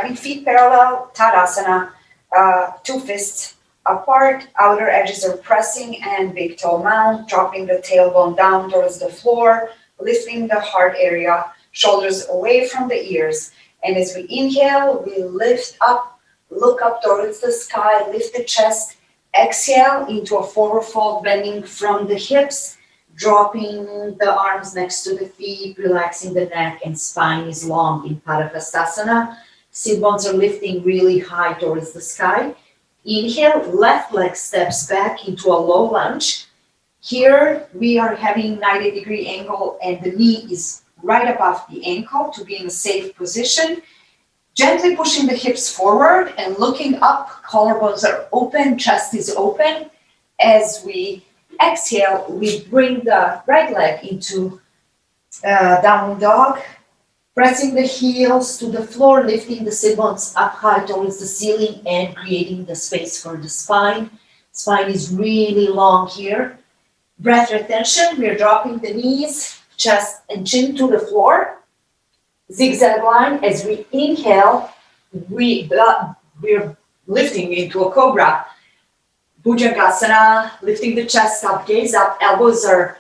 Having feet parallel, Tadasana, two fists apart, outer edges are pressing, and big toe mount, dropping the tailbone down towards the floor, lifting the heart area, shoulders away from the ears. And as we inhale, we lift up, look up towards the sky, lift the chest, exhale into a forward fold, bending from the hips, dropping the arms next to the feet, relaxing the neck, and spine is long in hastasana. Sit bones are lifting really high towards the sky. Inhale, left leg steps back into a low lunge. Here we are having 90-degree angle and the knee is right above the ankle to be in a safe position. Gently pushing the hips forward and looking up, collarbones are open, chest is open. As we exhale, we bring the right leg into down dog, pressing the heels to the floor, lifting the sit bones up high towards the ceiling and creating the space for the spine. Spine is really long here. Breath retention, we're dropping the knees, chest and chin to the floor. Zigzag line, as we inhale, we're lifting into a cobra. Bhujangasana, lifting the chest up, gaze up, elbows are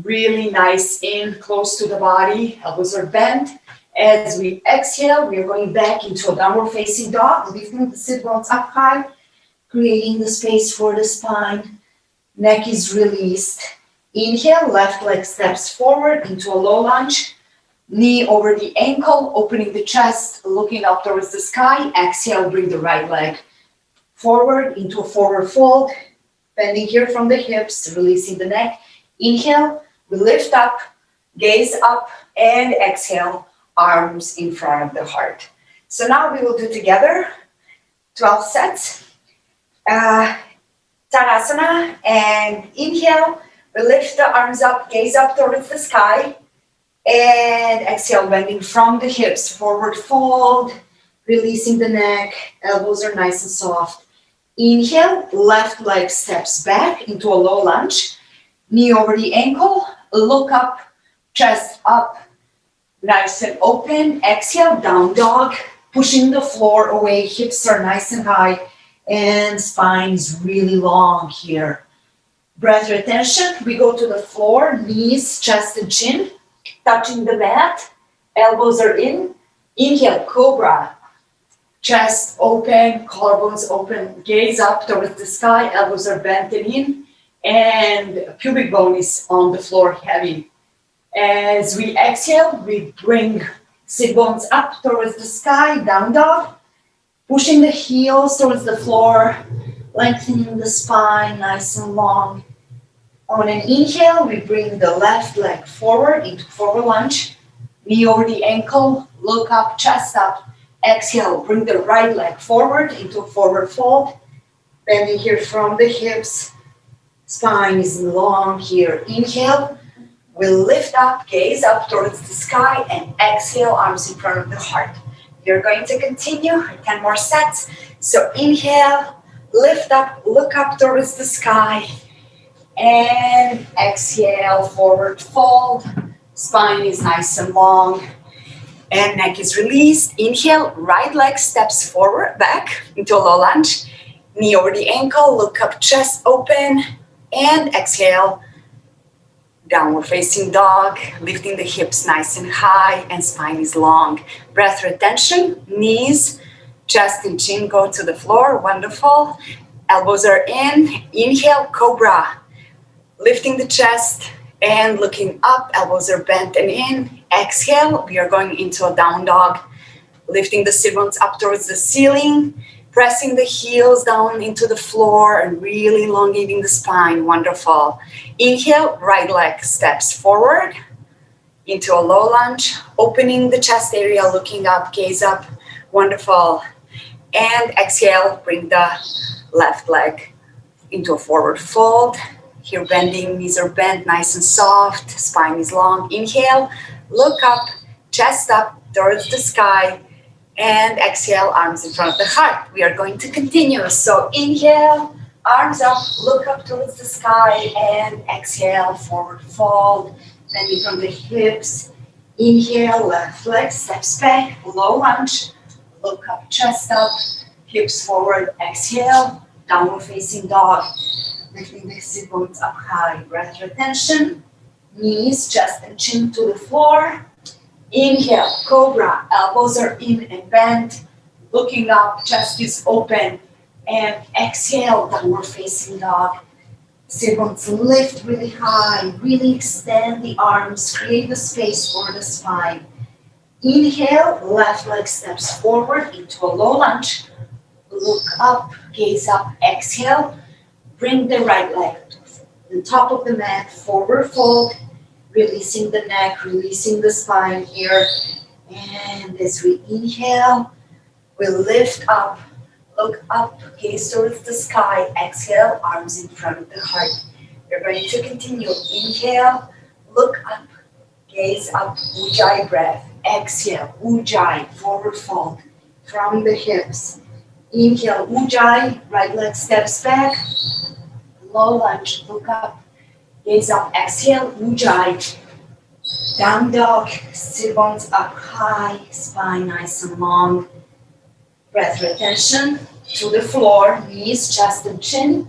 really nice in, close to the body, elbows are bent. As we exhale, we are going back into a downward facing dog, lifting the sit bones up high, creating the space for the spine. Neck is released. Inhale, left leg steps forward into a low lunge. Knee over the ankle, opening the chest, looking up towards the sky. Exhale, bring the right leg forward into a forward fold. Bending here from the hips, releasing the neck. Inhale, we lift up, gaze up, and exhale, arms in front of the heart. So now we will do together 12 sets. Tadasana, and inhale, we lift the arms up, gaze up towards the sky, and exhale, bending from the hips, forward fold, releasing the neck, elbows are nice and soft. Inhale, left leg steps back into a low lunge, knee over the ankle, look up, chest up, nice and open. Exhale, down dog, pushing the floor away, hips are nice and high, and spine is really long here. Breath retention, we go to the floor, knees, chest and chin, touching the mat, elbows are in. Inhale, cobra, chest open, collarbones open, gaze up towards the sky, elbows are bent and in, and pubic bone is on the floor heavy. As we exhale, we bring sit bones up towards the sky, down dog, pushing the heels towards the floor, lengthening the spine, nice and long. On an inhale, we bring the left leg forward into forward lunge, knee over the ankle, look up, chest up. Exhale, bring the right leg forward into a forward fold, bending here from the hips. Spine is long here. Inhale, we lift up, gaze up towards the sky, and exhale, arms in front of the heart. You're going to continue 10 more sets. So inhale, lift up, look up towards the sky, and exhale, forward fold. Spine is nice and long, and neck is released. Inhale, right leg steps forward, back into a low lunge. Knee over the ankle, look up, chest open, and exhale, downward facing dog, lifting the hips nice and high, and spine is long. Breath retention, knees, chest and chin go to the floor, wonderful. Elbows are in. Inhale, cobra, lifting the chest and looking up, elbows are bent and in. Exhale, we are going into a down dog, lifting the sit bones up towards the ceiling, pressing the heels down into the floor and really elongating the spine, wonderful. Inhale, right leg steps forward into a low lunge, opening the chest area, looking up, gaze up, wonderful. And exhale, bring the left leg into a forward fold. Here bending, knees are bent, nice and soft, spine is long. Inhale, look up, chest up towards the sky, and exhale, arms in front of the heart. We are going to continue. So inhale, arms up, look up towards the sky, and exhale, forward fold, bending from the hips. Inhale, left leg steps back, low lunge, look up, chest up, hips forward, exhale, downward facing dog. Lifting the sit bones up high, breath retention, knees, chest and chin to the floor. Inhale, cobra, elbows are in and bent, looking up, chest is open, and exhale, downward facing dog. Sit bones lift really high, really extend the arms, create the space for the spine. Inhale, left leg steps forward into a low lunge. Look up, gaze up, exhale. Bring the right leg to the top of the mat, forward fold, releasing the neck, releasing the spine here. And as we inhale, we lift up, look up, gaze towards the sky, exhale, arms in front of the heart. You're going to continue. Inhale, look up, gaze up, Ujjayi breath. Exhale, Ujjayi, forward fold from the hips. Inhale, Ujjayi, right leg steps back. Low lunge, look up, gaze up, exhale, Ujjayi. Down dog, sit bones up high, spine nice and long. Breath retention to the floor, knees, chest and chin.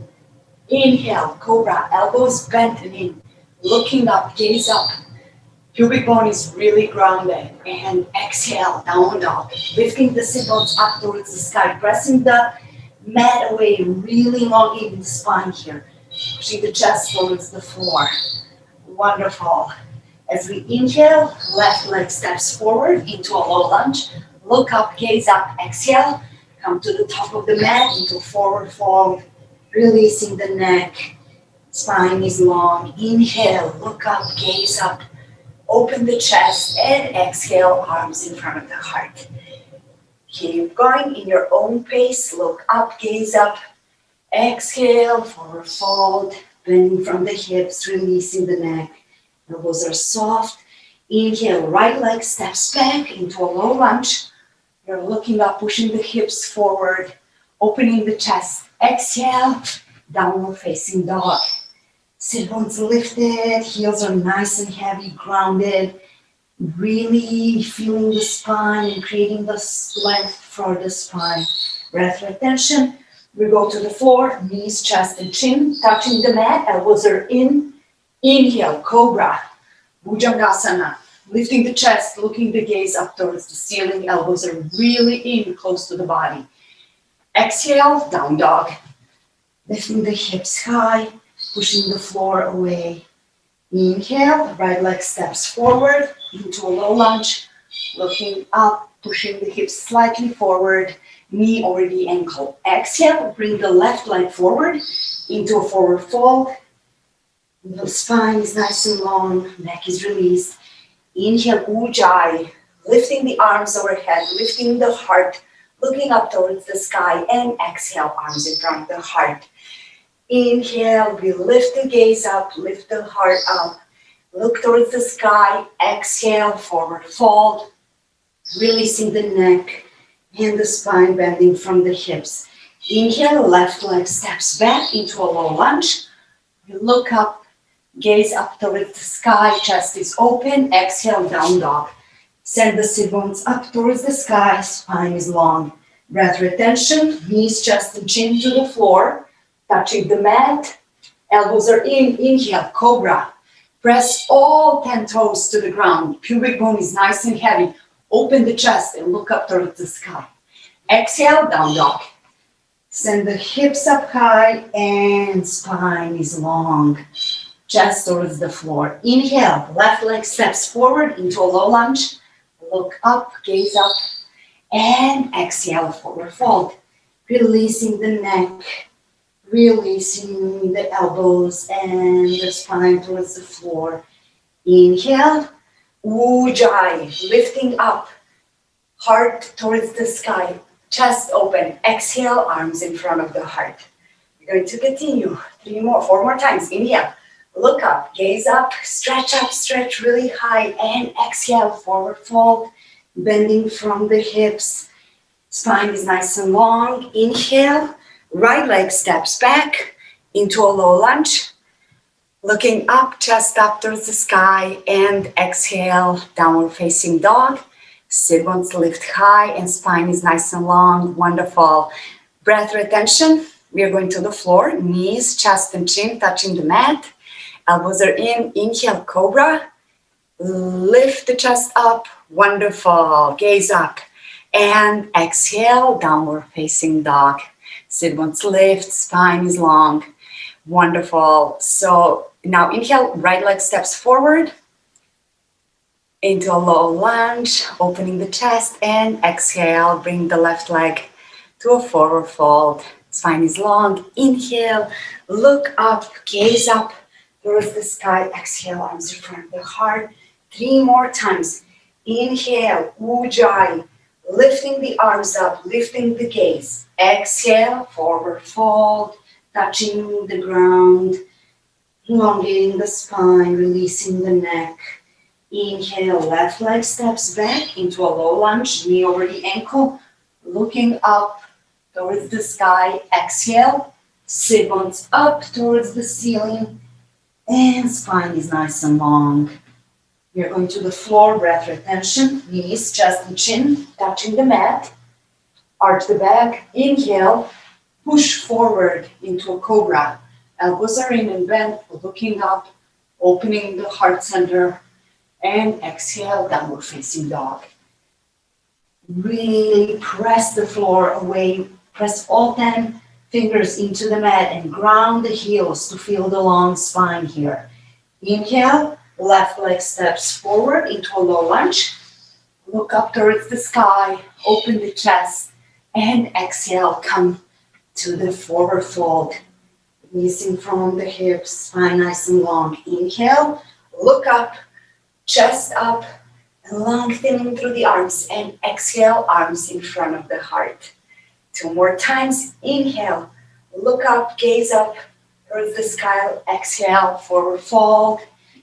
Inhale, cobra, elbows bent in, looking up, gaze up. Pubic bone is really grounded. And exhale, down dog. Lifting the sit bones up towards the sky, pressing the mat away, really elongating the spine here. Pushing the chest towards the floor. Wonderful. As we inhale, left leg steps forward into a low lunge. Look up, gaze up, exhale. Come to the top of the mat into forward fold. Releasing the neck. Spine is long. Inhale, look up, gaze up. Open the chest and exhale, arms in front of the heart. Keep going in your own pace. Look up, gaze up. Exhale, forward fold. Bending from the hips, releasing the neck. Elbows are soft. Inhale, right leg steps back into a low lunge. You're looking up, pushing the hips forward, opening the chest. Exhale, downward facing dog. Sit bones lifted, heels are nice and heavy, grounded. Really feeling the spine and creating the length for the spine. Breath retention. We go to the floor, knees, chest, and chin, touching the mat, elbows are in. Inhale, cobra, bhujangasana. Lifting the chest, looking the gaze up towards the ceiling, elbows are really in, close to the body. Exhale, down dog. Lifting the hips high, pushing the floor away. Inhale, right leg steps forward into a low lunge. Looking up, pushing the hips slightly forward, knee over the ankle. Exhale, bring the left leg forward into a forward fold. The spine is nice and long, neck is released. Inhale, Ujjayi, lifting the arms overhead, lifting the heart, looking up towards the sky, and exhale, arms in front of the heart. Inhale, we lift the gaze up, lift the heart up, look towards the sky, exhale, forward fold, releasing the neck and the spine bending from the hips. Inhale, left leg steps back into a low lunge. You look up, gaze up towards the sky, chest is open, exhale, down dog. Send the sit bones up towards the sky, spine is long. Breath retention, knees, chest, and chin to the floor, touching the mat. Elbows are in, inhale, cobra. Press all 10 toes to the ground. Pubic bone is nice and heavy. Open the chest and look up towards the sky. Exhale, down dog. Send the hips up high and spine is long. Chest towards the floor. Inhale, left leg steps forward into a low lunge. Look up, gaze up, and exhale, forward fold. Releasing the neck, releasing the elbows and the spine towards the floor. Inhale, Ujjayi, lifting up, heart towards the sky, chest open. Exhale, arms in front of the heart. We're going to continue 4 more times. Inhale. Look up, gaze up, stretch really high, and exhale, forward fold, bending from the hips. Spine is nice and long. Inhale, right leg steps back into a low lunge. Looking up, chest up towards the sky, and exhale, downward facing dog. Sit bones lift high and spine is nice and long. Wonderful. Breath retention. We are going to the floor. Knees, chest, and chin touching the mat. Elbows are in. Inhale, cobra. Lift the chest up. Wonderful. Gaze up. And exhale, downward facing dog. Sit bones lift, spine is long. Wonderful. So now inhale, right leg steps forward into a low lunge, opening the chest, and exhale, bring the left leg to a forward fold. Spine is long. Inhale, look up, gaze up towards the sky. Exhale, arms in front of the heart. 3 more times. Inhale, ujjayi, lifting the arms up, lifting the gaze. Exhale, forward fold, touching the ground, elongating the spine, releasing the neck. Inhale, left leg steps back into a low lunge, knee over the ankle, looking up towards the sky. Exhale, sit bones up towards the ceiling, and spine is nice and long. We are going to the floor, breath retention, knees, chest, and chin touching the mat. Arch the back, inhale, push forward into a cobra. Elbows are in and bent, looking up, opening the heart center. And exhale, downward facing dog. Really press the floor away. Press all 10 fingers into the mat and ground the heels to feel the long spine here. Inhale, left leg steps forward into a low lunge. Look up towards the sky, open the chest, and exhale, come to the forward fold. Releasing from the hips, spine nice and long. Inhale, look up, chest up, lengthening through the arms, and exhale, arms in front of the heart. 2 more times. Inhale, look up, gaze up towards the sky. Exhale, forward fold.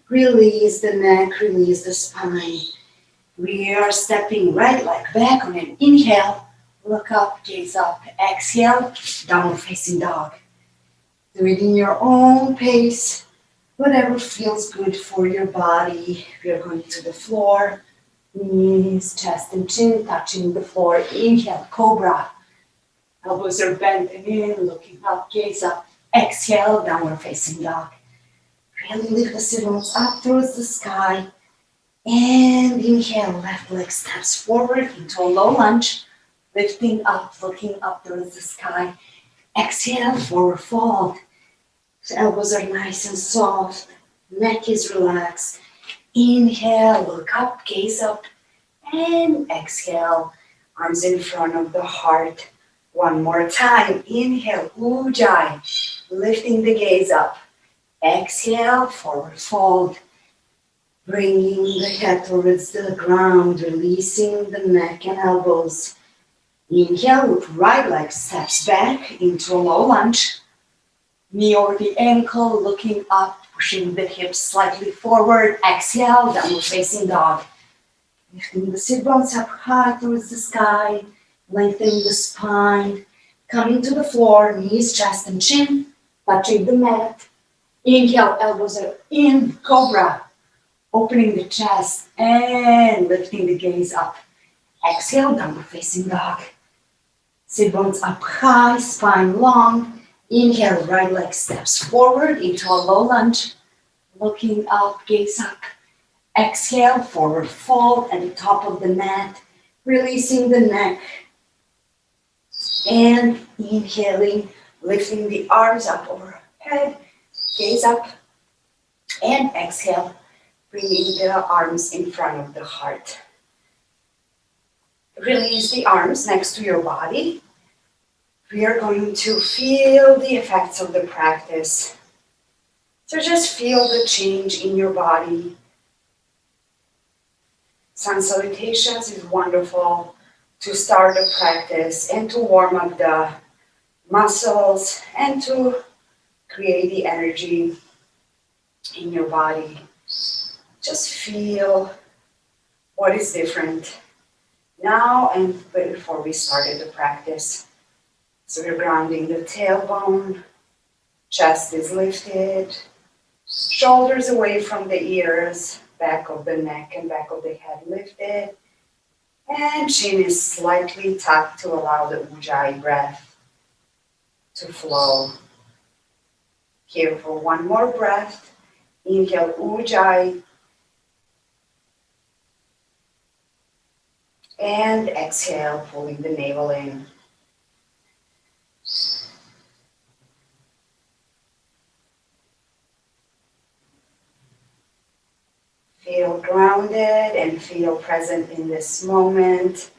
Release the neck, release the spine. We are stepping right leg back on an inhale. Look up, gaze up. Exhale, downward facing dog. Do it in your own pace. Whatever feels good for your body. We are going to the floor. Knees, chest, and chin touching the floor. Inhale, cobra. Elbows are bent in, looking up, gaze up. Exhale, downward facing dog. Really lift the sit bones up towards the sky. And inhale, left leg steps forward into a low lunge. Lifting up, looking up towards the sky. Exhale, forward fold. The elbows are nice and soft. Neck is relaxed. Inhale, look up, gaze up. And exhale, arms in front of the heart. 1 more time. Inhale, ujjayi, lifting the gaze up. Exhale, forward fold. Bringing the head towards the ground, releasing the neck and elbows. Inhale, look right leg steps back into a low lunge. Knee over the ankle, looking up, pushing the hips slightly forward. Exhale, downward facing dog. Lifting the sit bones up high towards the sky, lengthening the spine. Coming to the floor, knees, chest, and chin, touching the mat. Inhale, elbows are in, cobra. Opening the chest and lifting the gaze up. Exhale, downward facing dog. Sit bones up high, spine long. Inhale, right leg steps forward into a low lunge. Looking up, gaze up. Exhale, forward fold at the top of the mat. Releasing the neck. And inhaling, lifting the arms up overhead. Gaze up. And exhale, bringing the arms in front of the heart. Release the arms next to your body. We are going to feel the effects of the practice. So just feel the change in your body. Sun salutations is wonderful to start the practice and to warm up the muscles and to create the energy in your body. Just feel what is different now and before we started the practice. So we're grounding the tailbone, chest is lifted, shoulders away from the ears, back of the neck and back of the head lifted. And chin is slightly tucked to allow the ujjayi breath to flow. Here for one more breath. Inhale ujjayi. And exhale, pulling the navel in. Feel grounded and feel present in this moment.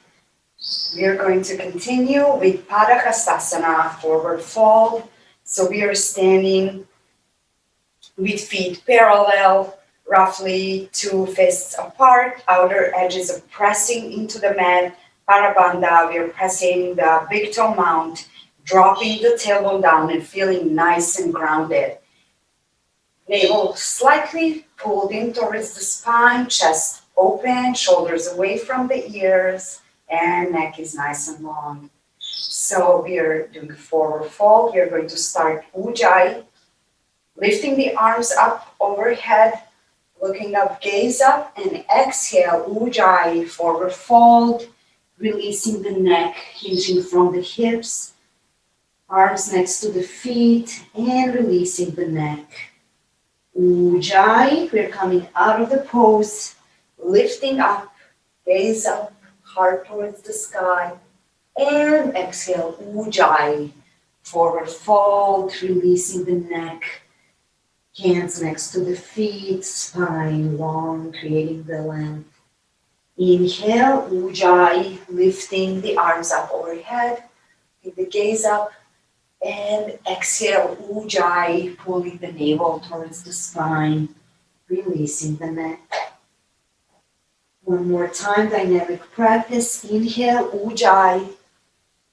We are going to continue with Pada Hastasana, forward fold. So we are standing with feet parallel, roughly 2 fists apart, outer edges are pressing into the mat. Parabandha, we are pressing the big toe mount, dropping the tailbone down and feeling nice and grounded. Navel slightly pulled in towards the spine, chest open, shoulders away from the ears, and neck is nice and long. So we are doing forward fold. We are going to start ujjayi, lifting the arms up overhead, looking up, gaze up, and exhale, ujjayi, forward fold, releasing the neck, hinging from the hips, arms next to the feet, and releasing the neck. Ujjayi, we're coming out of the pose, lifting up, gaze up, heart towards the sky, and exhale, ujjayi, forward fold, releasing the neck, hands next to the feet, spine long, creating the length. Inhale, ujjayi, lifting the arms up overhead, keep the gaze up, and exhale, ujjayi, pulling the navel towards the spine, releasing the neck. One more time, dynamic practice. Inhale, ujjayi,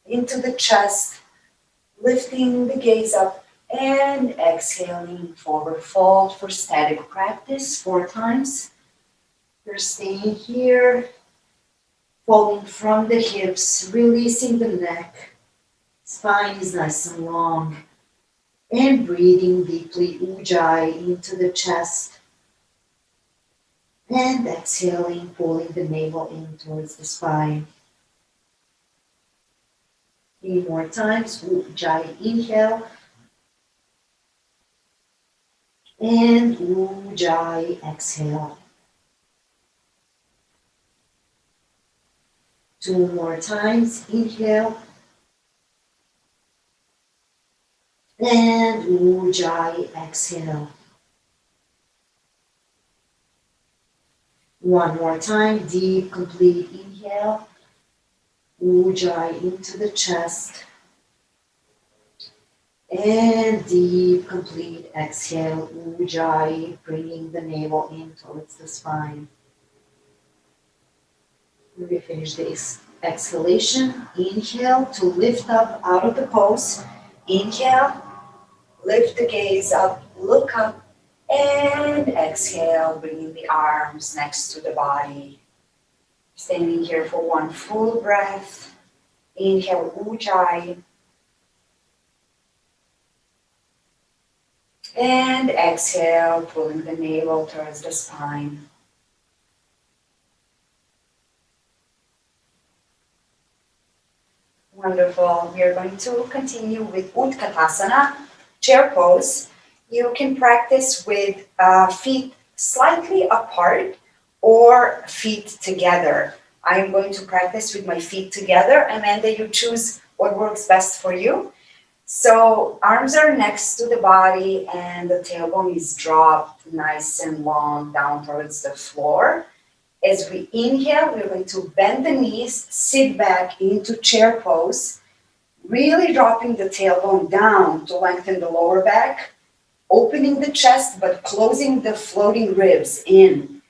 into the chest, lifting the gaze up, and exhaling, forward fold for static practice 4 times. You're staying here, folding from the hips, releasing the neck. Spine is nice and long. And breathing deeply, ujjayi, into the chest. And exhaling, pulling the navel in towards the spine. 3 more times, ujjayi, inhale. And ujjayi, exhale. 2 more times, inhale. And ujjayi, exhale. 1 more time, deep, complete inhale. Ujjayi into the chest. And deep, complete exhale, ujjayi, bringing the navel in towards the spine. We finish the exhalation. Inhale to lift up out of the pose. Inhale, lift the gaze up, look up, and exhale, bringing the arms next to the body. Standing here for 1 full breath. Inhale, ujjayi. And exhale, pulling the navel towards the spine. Wonderful. We are going to continue with Utkatasana, chair pose. You can practice with feet slightly apart or feet together. I am going to practice with my feet together. Amanda, you choose what works best for you. So arms are next to the body and the tailbone is dropped nice and long down towards the floor. As we inhale, we're going to bend the knees, sit back into chair pose, really dropping the tailbone down to lengthen the lower back, opening the chest but closing the floating ribs in.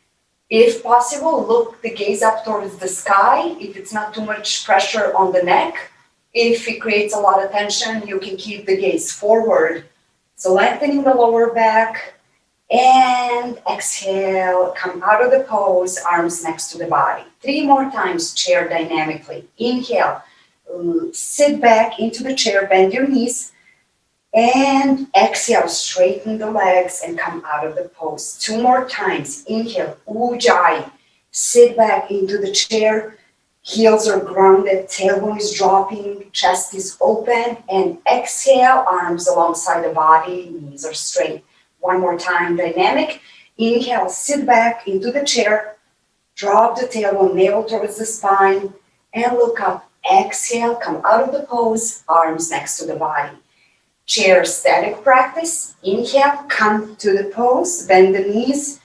If possible, look the gaze up towards the sky if it's not too much pressure on the neck. If it creates a lot of tension, you can keep the gaze forward. So lengthening the lower back, and exhale, come out of the pose, arms next to the body. 3 more times, chair dynamically. Inhale, sit back into the chair, bend your knees, and exhale, straighten the legs and come out of the pose. 2 more times. Inhale, ujjayi, sit back into the chair, Heels are grounded, tailbone is dropping, chest is open, and exhale, arms alongside the body, knees are straight. One more time, dynamic. Inhale, sit back into the chair, drop the tailbone, navel towards the spine, and look up. Exhale, come out of the pose, arms next to the body. Chair static practice. Inhale, come to the pose, bend the knees,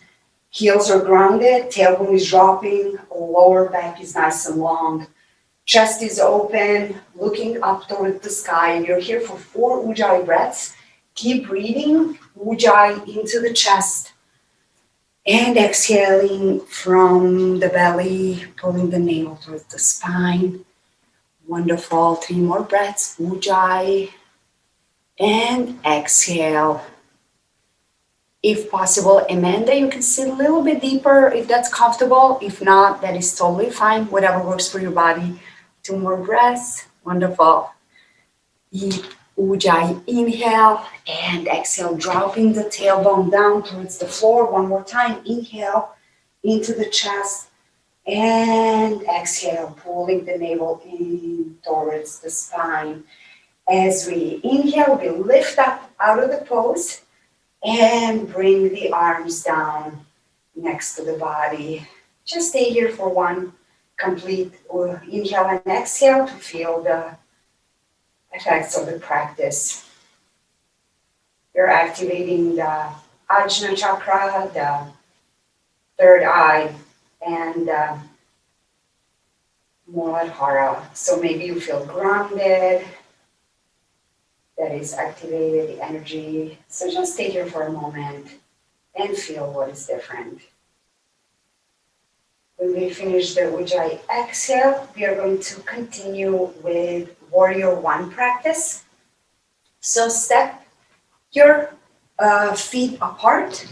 heels are grounded, tailbone is dropping, lower back is nice and long. Chest is open, looking up toward the sky. And you're here for 4 Ujjayi breaths. Keep breathing Ujjayi into the chest. And exhaling from the belly, pulling the navel towards the spine. Wonderful. 3 more breaths. Ujjayi. And exhale. If possible, Amanda, you can sit a little bit deeper if that's comfortable. If not, that is totally fine. Whatever works for your body. 2 more breaths. Wonderful. Ujjayi, inhale and exhale, dropping the tailbone down towards the floor. 1 more time. Inhale into the chest and exhale, pulling the navel in towards the spine. As we inhale, we lift up out of the pose and bring the arms down next to the body. Just stay here for 1 complete inhale and exhale to feel the effects of the practice. You're activating the Ajna chakra, the 3rd eye, and Muladhara. So maybe you feel grounded. That is activated, the energy. So just stay here for a moment and feel what is different. When we finish the Ujjayi exhale, we are going to continue with Warrior 1 practice. So step your feet apart,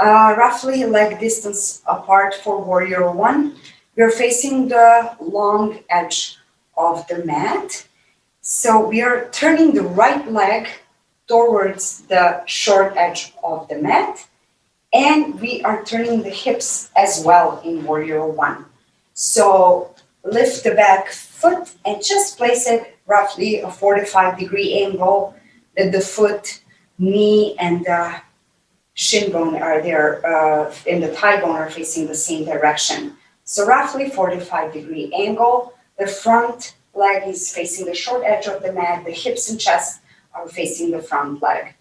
roughly leg distance apart for Warrior 1. You're facing the long edge of the mat. So we are turning the right leg towards the short edge of the mat, and we are turning the hips as well in Warrior 1. So lift the back foot and just place it roughly a 45-degree angle that the foot, knee, and the shin bone are there, and the thigh bone are facing the same direction. So roughly 45-degree angle. The front leg is facing the short edge of the mat. The hips and chest are facing the front leg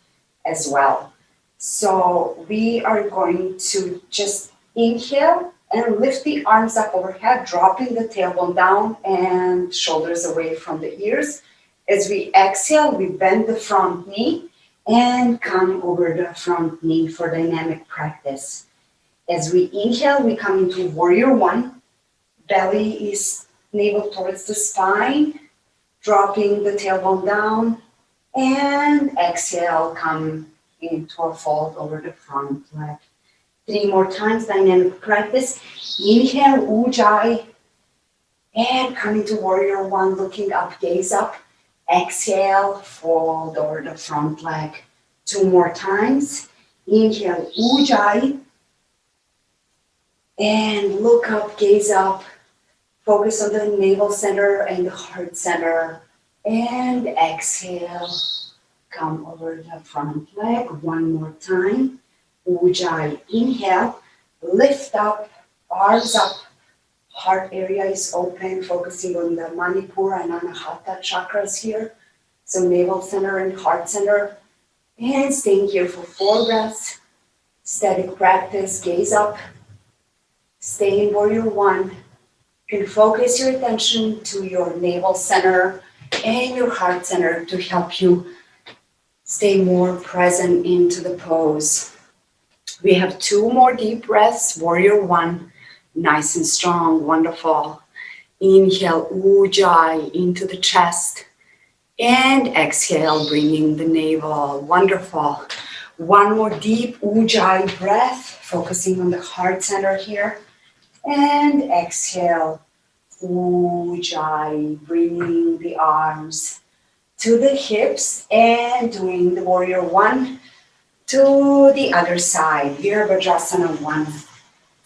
as well. So we are going to just inhale and lift the arms up overhead, dropping the tailbone down and shoulders away from the ears. As we exhale, we bend the front knee and come over the front knee for dynamic practice. As we inhale, we come into Warrior 1. Belly is navel towards the spine, dropping the tailbone down, and exhale, come into a fold over the front leg. 3 more times, dynamic practice. Inhale, Ujjayi, and come into Warrior 1, looking up, gaze up. Exhale, fold over the front leg. 2 more times. Inhale, Ujjayi, and look up, gaze up. Focus on the navel center and the heart center. And exhale, come over the front leg. 1 more time. Ujjayi, inhale, lift up, arms up, heart area is open, focusing on the Manipura and Anahata chakras here. So navel center and heart center. And staying here for 4 breaths. Static practice, gaze up. Stay in Warrior 1. You can focus your attention to your navel center and your heart center to help you stay more present into the pose. We have 2 more deep breaths. Warrior 1, nice and strong, wonderful. Inhale, Ujjayi into the chest. And exhale, bringing the navel, wonderful. 1 more deep Ujjayi breath, focusing on the heart center here. And exhale, Ujjayi, bringing the arms to the hips and doing the Warrior 1 to the other side. Virabhadrasana 1.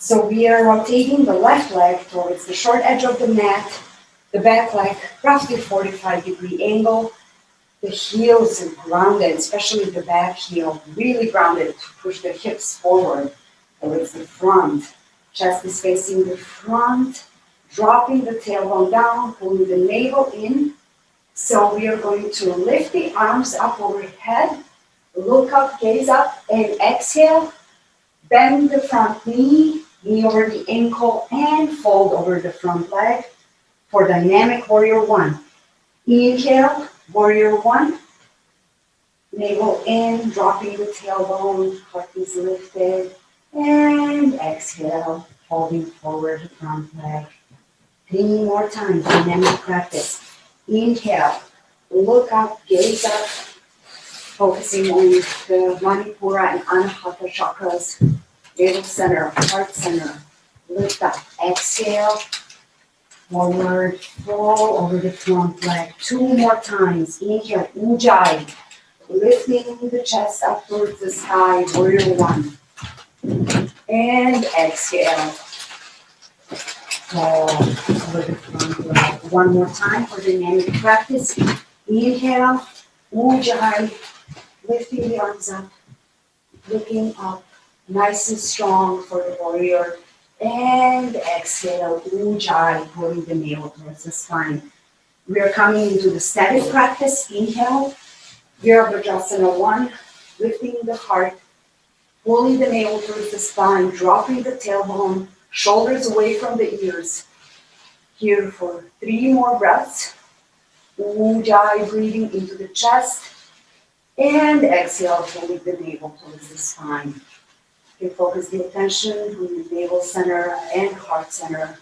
So we are rotating the left leg towards the short edge of the mat, the back leg roughly 45-degree angle. The heels are grounded, especially the back heel, really grounded to push the hips forward towards the front. Chest is facing the front, dropping the tailbone down, pulling the navel in. So we are going to lift the arms up overhead, look up, gaze up, and exhale. Bend the front knee, knee over the ankle, and fold over the front leg for dynamic warrior one. Inhale, warrior one. Navel in, dropping the tailbone, heart is lifted. And exhale, folding forward the front leg. 3 more times, dynamic practice. Inhale, look up, gaze up, focusing on the Manipura and Anahata chakras, navel center, heart center. Lift up, exhale, forward, fall over the front leg. 2 more times. Inhale, Ujjayi, lifting the chest up towards the sky, warrior one. And exhale. Fall over the front leg. 1 more time for dynamic practice. Inhale, Ujjayi, lifting the arms up, looking up, nice and strong for the warrior. And exhale, Ujjayi, pulling the navel towards the spine. We are coming into the static practice. Inhale, Virabhadrasana 1, lifting the heart, pulling the navel towards the spine, dropping the tailbone, shoulders away from the ears. Here for 3 more breaths. Ujjayi, breathing into the chest. And exhale, pulling the navel towards the spine. You can focus the attention on the navel center and heart center.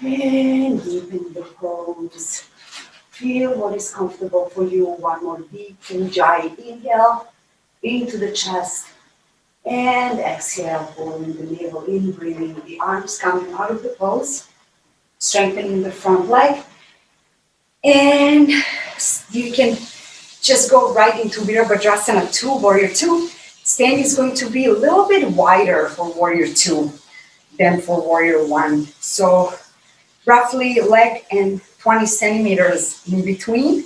And deepen the pose. Feel what is comfortable for you. 1 more deep Ujjayi. Inhale into the chest. And exhale, pulling the navel in, bringing the arms coming out of the pose. Strengthening the front leg. And you can just go right into Virabhadrasana 2, Warrior 2. Stand is going to be a little bit wider for Warrior 2 than for Warrior 1. So roughly leg and 20 centimeters in between.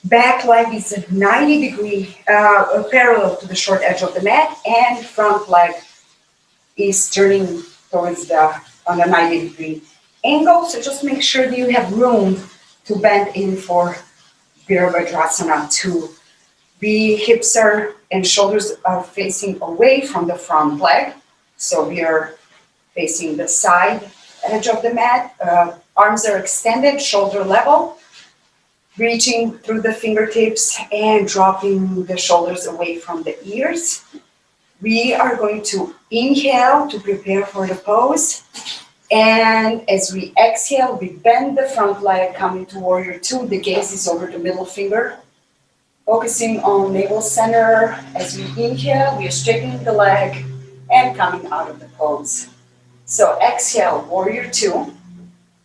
Back leg is at 90-degree, parallel to the short edge of the mat, and front leg is turning towards on a 90-degree angle. So just make sure that you have room to bend in for Virabhadrasana 2. The hips and shoulders are facing away from the front leg. So we are facing the side edge of the mat. Arms are extended, shoulder level. Reaching through the fingertips and dropping the shoulders away from the ears. We are going to inhale to prepare for the pose. And as we exhale, we bend the front leg, coming to Warrior 2. The gaze is over the middle finger. Focusing on navel center. As we inhale, we are straightening the leg and coming out of the pose. So exhale, Warrior 2.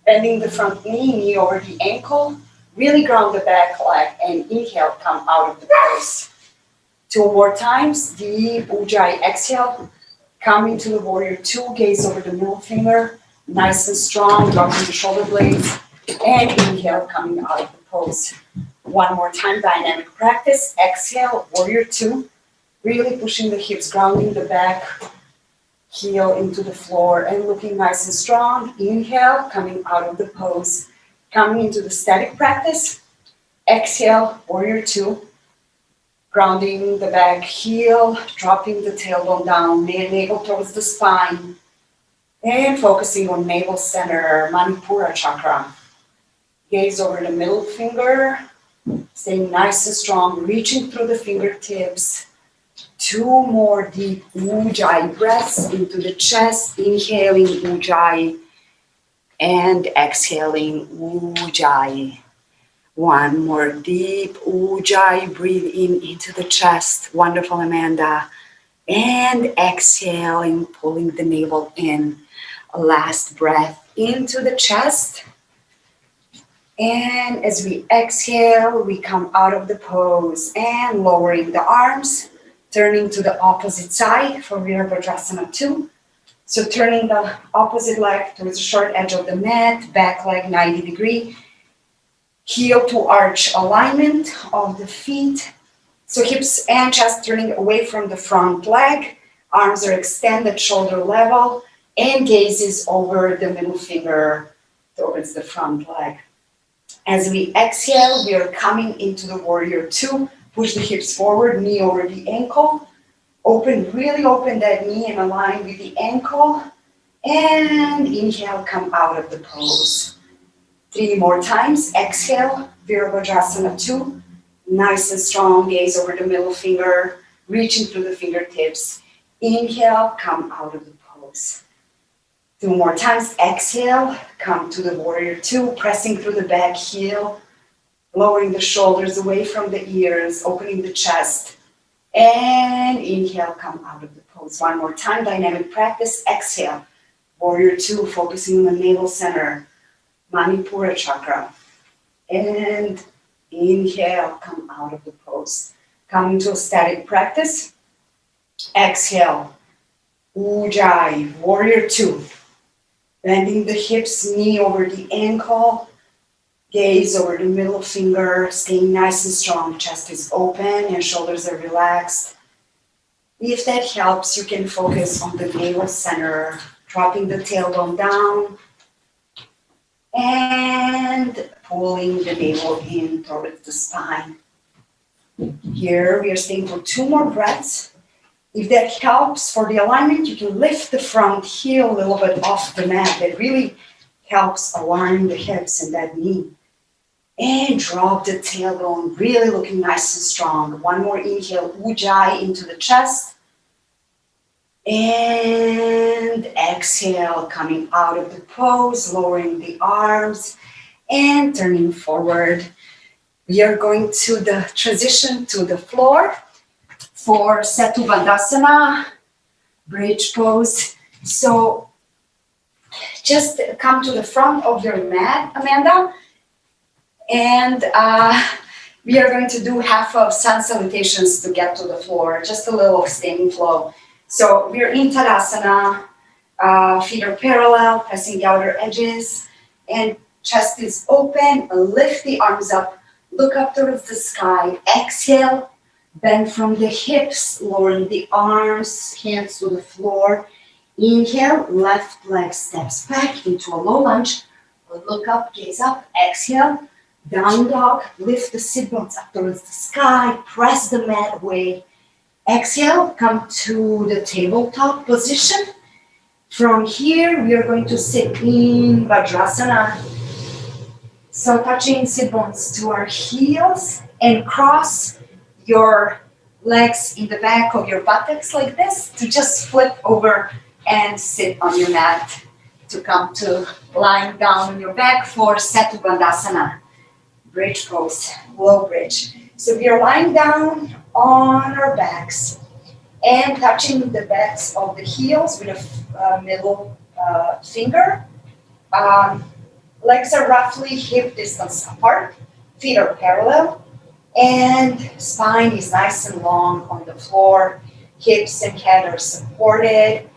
Bending the front knee, knee over the ankle. Really ground the back leg and inhale, come out of the pose. 2 more times, deep Ujjayi exhale. Come into the Warrior 2, gaze over the middle finger. Nice and strong, dropping the shoulder blades. And inhale, coming out of the pose. 1 more time, dynamic practice. Exhale, Warrior 2. Really pushing the hips, grounding the back heel into the floor and looking nice and strong. Inhale, coming out of the pose. Coming into the static practice. Exhale, Warrior 2. Grounding the back heel, dropping the tailbone down, navel towards the spine. And focusing on navel center, Manipura chakra. Gaze over the middle finger. Staying nice and strong, reaching through the fingertips. 2 more deep Ujjayi breaths into the chest. Inhaling Ujjayi. And exhaling Ujjayi. 1 more deep Ujjayi. Breathe in into the chest. Wonderful, Amanda. And exhaling, pulling the navel in. Last breath into the chest. And as we exhale, we come out of the pose and lowering the arms Turning to the opposite side for Virabhadrasana 2. So turning the opposite leg towards the short edge of the mat, back leg 90 degree. Heel to arch alignment of the feet. So hips and chest turning away from the front leg. Arms are extended, shoulder level, and gaze is over the middle finger towards the front leg. As we exhale, we are coming into the warrior 2. Push the hips forward, knee over the ankle. Open, really open that knee and align with the ankle. And inhale, come out of the pose. 3 more times. Exhale, Virabhadrasana 2. Nice and strong, gaze over the middle finger, reaching through the fingertips. Inhale, come out of the pose. 2 more times. Exhale, come to the warrior 2, pressing through the back heel, lowering the shoulders away from the ears, opening the chest. And inhale, come out of the pose. 1 more time, dynamic practice. Exhale, warrior 2, focusing on the navel center, Manipura chakra. And inhale, come out of the pose. Coming to a static practice. Exhale, Ujjayi, warrior 2. Bending the hips, knee over the ankle, gaze over the middle finger, staying nice and strong. Chest is open and shoulders are relaxed. If that helps, you can focus on the navel center, dropping the tailbone down and pulling the navel in towards the spine. Here we are staying for 2 more breaths. If that helps for the alignment, you can lift the front heel a little bit off the mat. That really helps align the hips and that knee. And drop the tailbone, really looking nice and strong. 1 more inhale, Ujjayi into the chest. And exhale, coming out of the pose, lowering the arms and turning forward. We are going to the transition to the floor for Setu Bandhasana, bridge pose. So just come to the front of your mat, Amanda, and we are going to do half of sun salutations to get to the floor, just a little standing flow. So we are in Tadasana, feet are parallel, pressing the outer edges, and chest is open. Lift the arms up, look up towards the sky. Exhale, bend from the hips, lowering the arms, hands to the floor. Inhale, left leg steps back into a low lunge. Look up, gaze up. Exhale, down dog. Lift the sit bones up towards the sky. Press the mat away. Exhale, come to the tabletop position. From here, we are going to sit in Vajrasana. So touching sit bones to our heels and cross your legs in the back of your buttocks like this to just flip over and sit on your mat to come to lying down on your back for Setu Bandhasana, bridge pose, low bridge. So we are lying down on our backs and touching the backs of the heels with a middle finger. Legs are roughly hip distance apart, feet are parallel, and spine is nice and long on the floor. Hips and head are supported.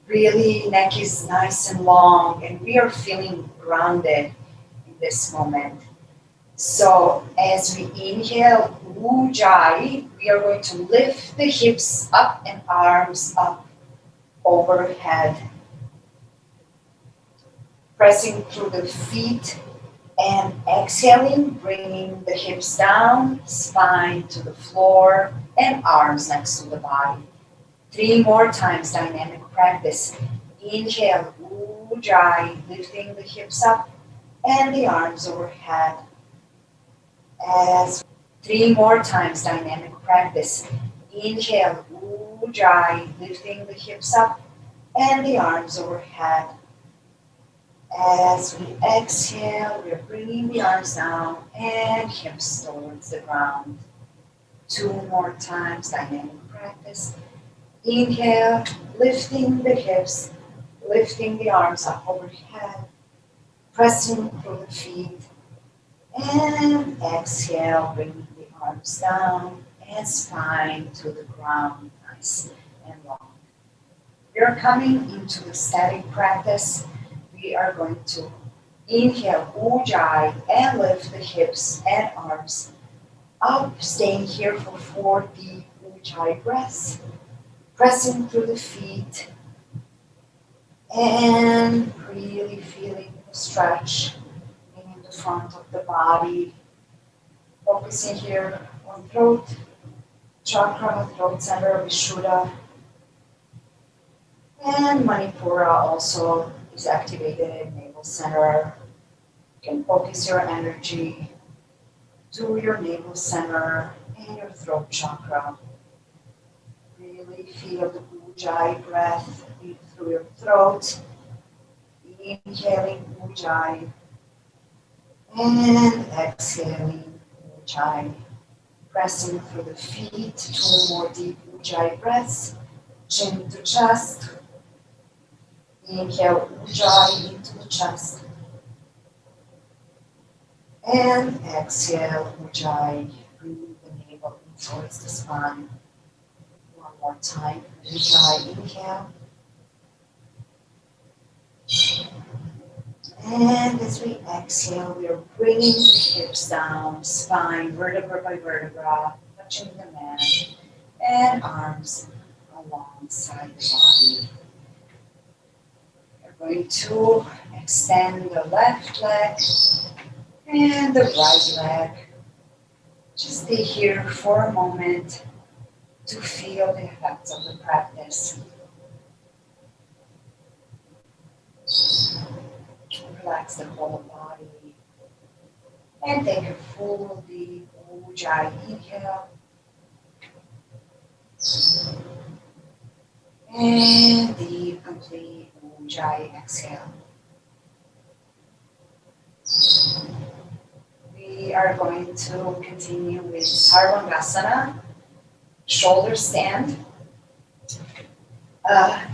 Really, neck is nice and long, and we are feeling grounded in this moment. So as we inhale, Ujjayi, we are going to lift the hips up and arms up overhead. Pressing through the feet and exhaling, bringing the hips down, spine to the floor, and arms next to the body. 3 more times, dynamic practice. Inhale, Ujjayi, lifting the hips up and the arms overhead. As 3 more times, dynamic practice. Inhale, Ujjayi, lifting the hips up and the arms overhead. As we exhale, we're bringing the arms down and hips towards the ground. 2 more times, dynamic practice. Inhale, lifting the hips, lifting the arms up overhead, pressing through the feet. And exhale, bringing the arms down and spine to the ground, nice and long. We are coming into the static practice. We are going to inhale Ujjayi and lift the hips and arms up, staying here for 4 deep Ujjayi breaths, pressing through the feet and really feeling the stretch in the front of the body, focusing here on throat chakra, throat center, Vishuddha, and Manipura also is activated in navel center. You can focus your energy to your navel center and your throat chakra. Really feel the Ujjayi breath in through your throat. Inhaling Ujjayi and exhaling Ujjayi. Pressing through the feet, 2 more deep Ujjayi breaths. Chin to chest. Inhale Ujjayi into the chest. And exhale Ujjayi. Bring the navel in towards the spine. One more time. Ujjayi, inhale. And as we exhale, we are bringing the hips down, spine, vertebra by vertebra, touching the mat, and arms alongside the body. We're going to extend the left leg and the right leg. Just stay here for a moment to feel the effects of the practice. Relax the whole body and take a full deep Ujjayi inhale and deep complete Ujjayi exhale. We are going to continue with Sarvangasana, shoulder stand.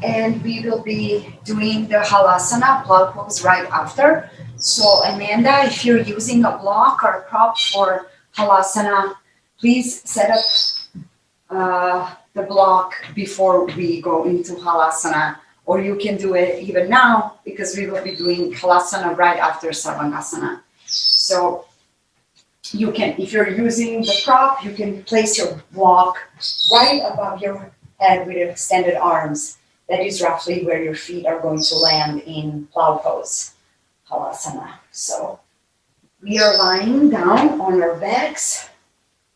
And we will be doing the halasana, plow pose right after. So Amanda, if you're using a block or a prop for halasana, please set up the block before we go into halasana, or you can do it even now because we will be doing halasana right after sarvangasana. So you can, if you're using the prop, you can place your block right above your head with your extended arms. That is roughly where your feet are going to land in plow pose, halasana. So we are lying down on our backs.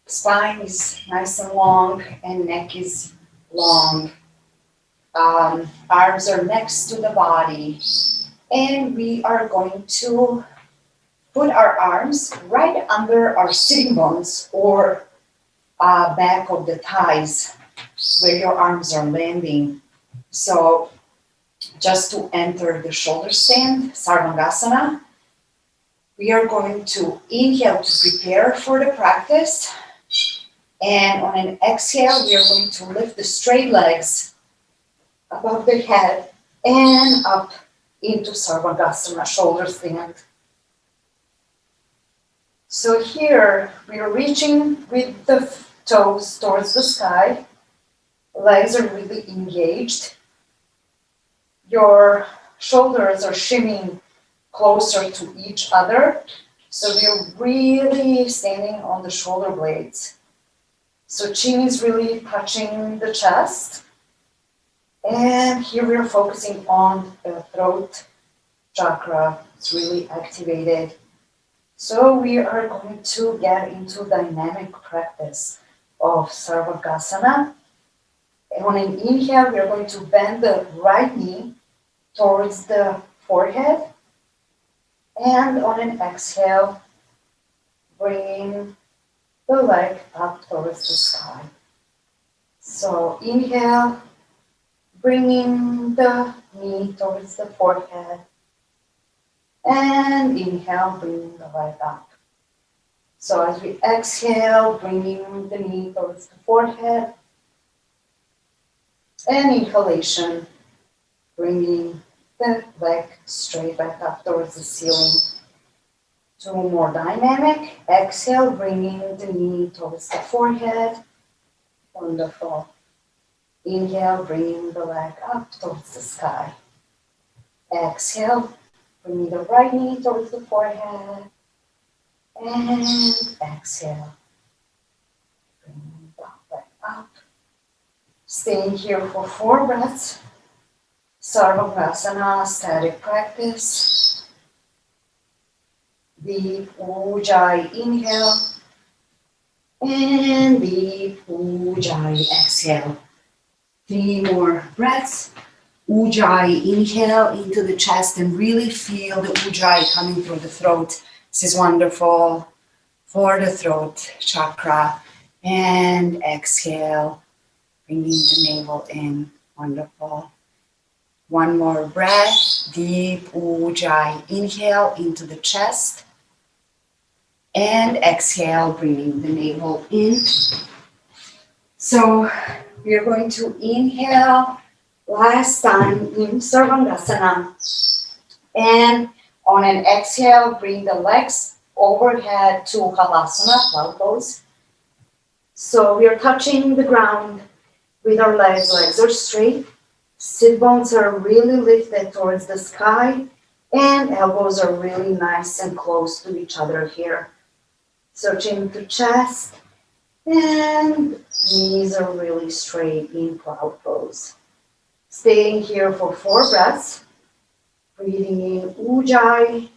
Spine is nice and long and neck is long. Arms are next to the body. And we are going to put our arms right under our sitting bones or back of the thighs where your arms are landing. So just to enter the shoulder stand, Sarvangasana, we are going to inhale to prepare for the practice. And on an exhale, we are going to lift the straight legs above the head and up into Sarvangasana, shoulder stand. So here, we are reaching with the toes towards the sky. Legs are really engaged. Your shoulders are shimmying closer to each other. So you're really standing on the shoulder blades. So chin is really touching the chest. And here we are focusing on the throat chakra. It's really activated. So we are going to get into dynamic practice of Sarvangasana. And on an inhale, we are going to bend the right knee towards the forehead. And on an exhale, bringing the leg up towards the sky. So inhale, bringing the knee towards the forehead. And inhale, bringing the leg up. So as we exhale, bringing the knee towards the forehead. And inhalation, bringing the leg straight back up towards the ceiling. 2 more dynamic. Exhale, bringing the knee towards the forehead. Wonderful. Inhale, bringing the leg up towards the sky. Exhale, bringing the right knee towards the forehead. And exhale, bringing the leg up. Staying here for 4 breaths. Sarvasana, static practice. Deep Ujjayi inhale. And deep Ujjayi exhale. 3 more breaths. Ujjayi inhale into the chest and really feel the Ujjayi coming through the throat. This is wonderful for the throat chakra. And exhale, bringing the navel in. Wonderful. 1 more breath. Deep Ujjayi inhale into the chest. And exhale, bringing the navel in. So we are going to inhale last time in Sarvangasana. And on an exhale, bring the legs overhead to Halasana, plow pose. So we are touching the ground with our legs. Legs are straight. Sit bones are really lifted towards the sky. And elbows are really nice and close to each other here. Searching the chest. And knees are really straight in plow pose. Staying here for 4 breaths. Breathing in Ujjayi.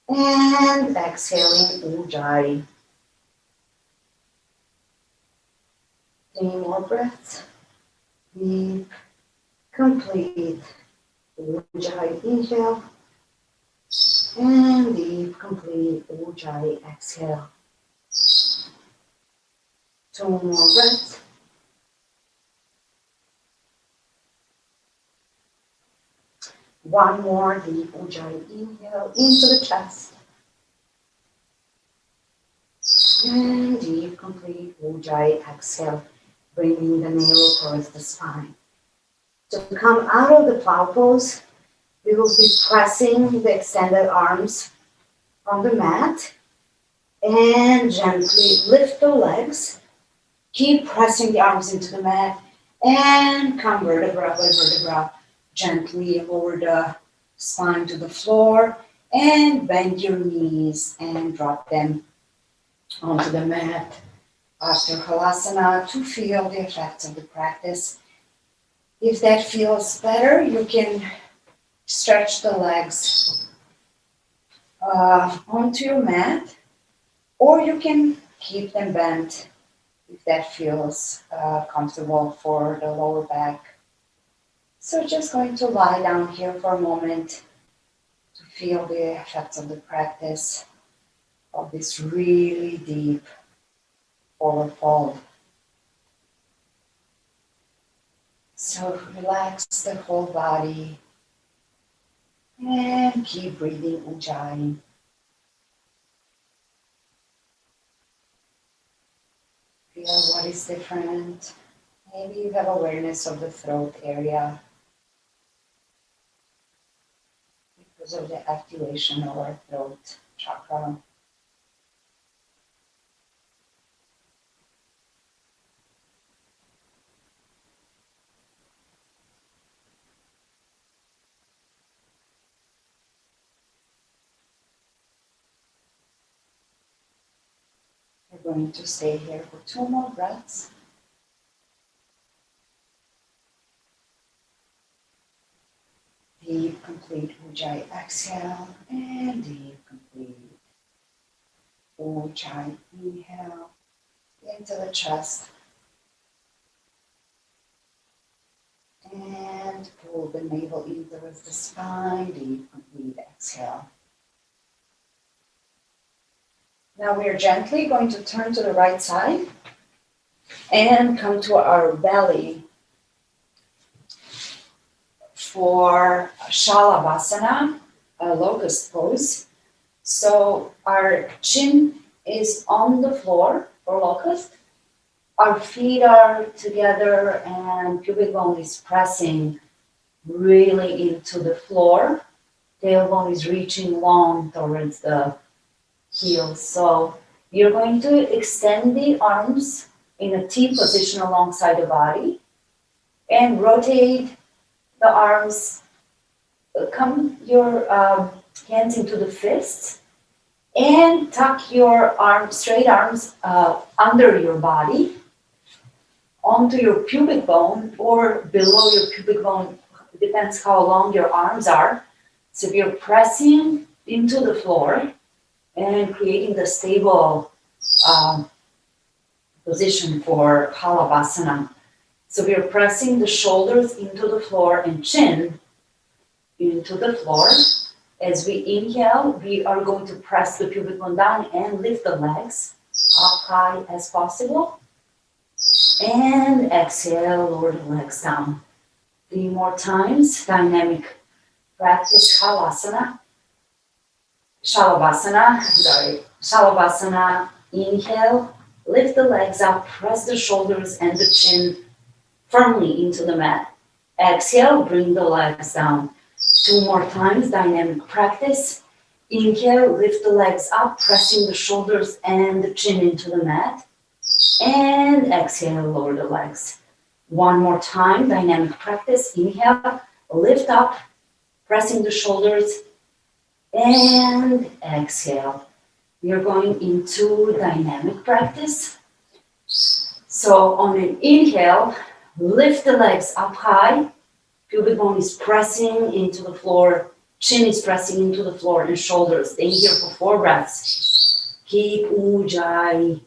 And exhaling Ujjayi. 3 more breaths. Deep, complete Ujjayi inhale. And deep, complete Ujjayi exhale. 2 more breaths. One more deep Ujjayi inhale into the chest. And deep, complete Ujjayi exhale, bringing the navel towards the spine. To come out of the plow pose, we will be pressing the extended arms on the mat and gently lift the legs. Keep pressing the arms into the mat and come vertebra by vertebra. Gently lower the spine to the floor and bend your knees and drop them onto the mat after Halasana to feel the effects of the practice. If that feels better, you can stretch the legs onto your mat, or you can keep them bent if that feels comfortable for the lower back. So just going to lie down here for a moment to feel the effects of the practice of this really deep forward fold. So relax the whole body and keep breathing Ujjayi. Feel what is different. Maybe you have awareness of the throat area because of the activation of our throat chakra. We're going to stay here for 2 more breaths. Deep, complete Ujjayi exhale and deep, complete Ujjayi inhale into the chest. And pull the navel in towards the spine, deep, complete exhale. Now we are gently going to turn to the right side and come to our belly for Shalabhasana, a locust pose. So our chin is on the floor for locust. Our feet are together and pubic bone is pressing really into the floor. Tailbone is reaching long towards the heels. So you're going to extend the arms in a T position alongside the body. And rotate the arms. Come your hands into the fists. And tuck your straight arms under your body, onto your pubic bone or below your pubic bone. It depends how long your arms are. So you're pressing into the floor and creating the stable position for Halavasana. So we're pressing the shoulders into the floor and chin into the floor. As we inhale, we are going to press the pubic bone down and lift the legs up high as possible. And exhale, lower the legs down. 3 more times, dynamic practice, Shalavasana. Shalavasana, inhale, lift the legs up, press the shoulders and the chin firmly into the mat. Exhale, bring the legs down. 2 more times, dynamic practice. Inhale, lift the legs up, pressing the shoulders and the chin into the mat. And exhale, lower the legs. 1 more time, dynamic practice. Inhale, lift up, pressing the shoulders, and exhale. We are going into dynamic practice. So on an inhale, lift the legs up high. Pubic bone is pressing into the floor. Chin is pressing into the floor and shoulders. Stay here for 4 breaths. Keep Ujjayi.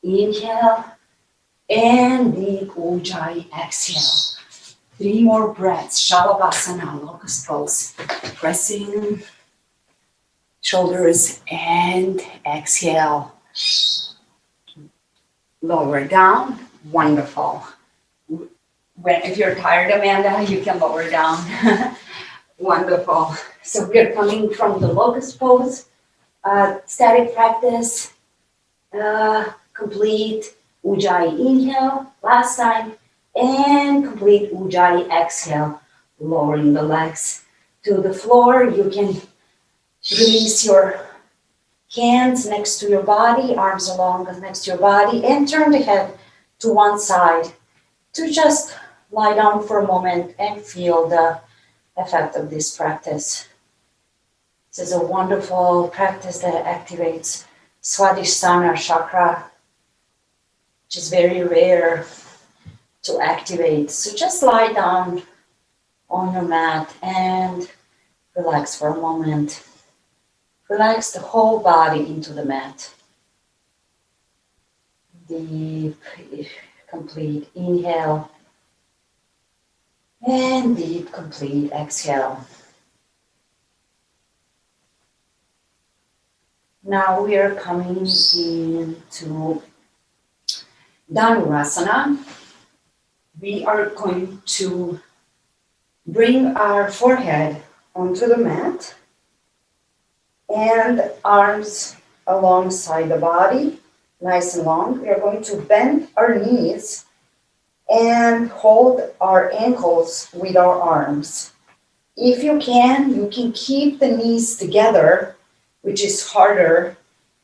Inhale. And deep Ujjayi. Exhale. 3 more breaths. Shalavasana, locust pose. Pressing shoulders and exhale. Lower down. Wonderful. If you're tired, Amanda, you can lower down. Wonderful. So we're coming from the locust pose, static practice, complete Ujjayi inhale, last time, and complete Ujjayi exhale, lowering the legs to the floor. You can release your hands next to your body, arms along next to your body, and turn the head to one side to just lie down for a moment and feel the effect of this practice. This is a wonderful practice that activates Swadhisthana chakra, which is very rare to activate. So just lie down on your mat and relax for a moment. Relax the whole body into the mat. Deep, complete inhale. And deep, complete exhale. Now we are coming into Dhanurasana. We are going to bring our forehead onto the mat and arms alongside the body, nice and long. We are going to bend our knees and hold our ankles with our arms. If you can keep the knees together, which is harder,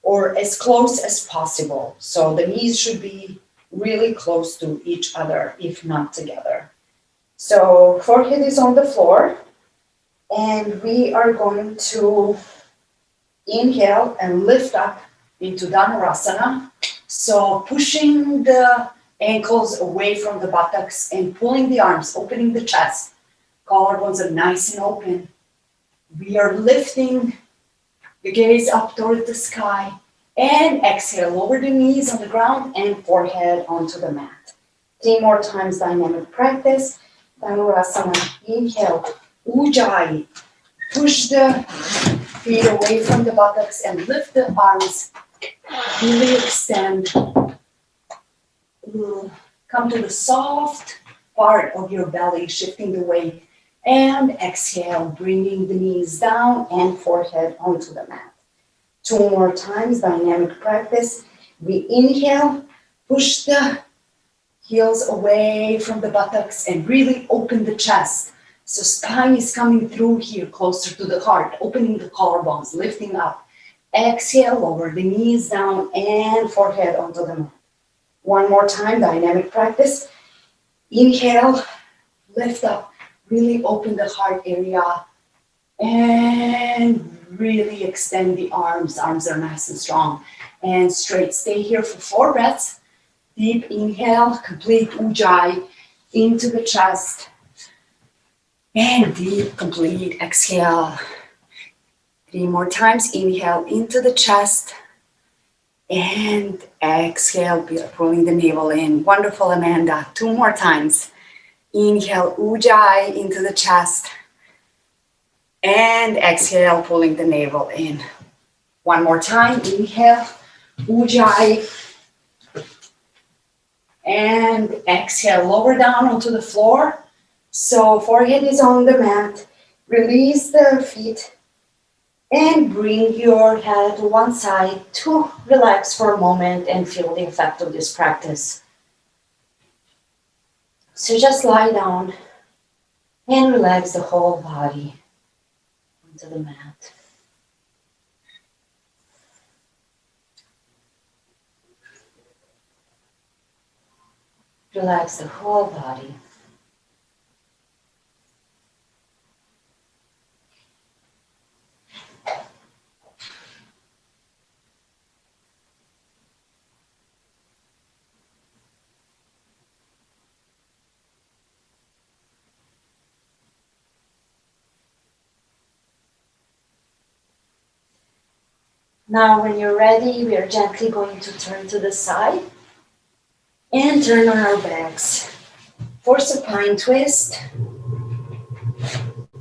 or as close as possible. So the knees should be really close to each other, if not together. So forehead is on the floor, and we are going to inhale and lift up into Dhanurasana. So pushing the ankles away from the buttocks and pulling the arms, opening the chest. Collarbones are nice and open. We are lifting the gaze up toward the sky. And exhale, lower the knees on the ground and forehead onto the mat. 3 more times, dynamic practice. Dhanurasana, inhale, Ujjayi. Push the feet away from the buttocks and lift the arms. Really extend. Come to the soft part of your belly, shifting the weight. And exhale, bringing the knees down and forehead onto the mat. 2 more times, dynamic practice. We inhale, push the heels away from the buttocks and really open the chest. So spine is coming through here, closer to the heart, opening the collarbones, lifting up. Exhale, lower the knees down and forehead onto the mat. One more time, dynamic practice. Inhale, lift up, really open the heart area, and really extend the arms. Arms are nice and strong and straight. Stay here for 4 breaths. Deep inhale, complete ujjayi into the chest. And deep, complete exhale. 3 more times. Inhale into the chest. And exhale, pulling the navel in. Wonderful, Amanda. 2 more times. Inhale, ujjayi into the chest. And exhale, pulling the navel in. 1 more time. Inhale, ujjayi. And exhale, lower down onto the floor. So forehead is on the mat. Release the feet. And bring your head to one side to relax for a moment and feel the effect of this practice. So just lie down and relax the whole body onto the mat. Relax the whole body. Now when you're ready, we are gently going to turn to the side and turn on our backs for supine twist.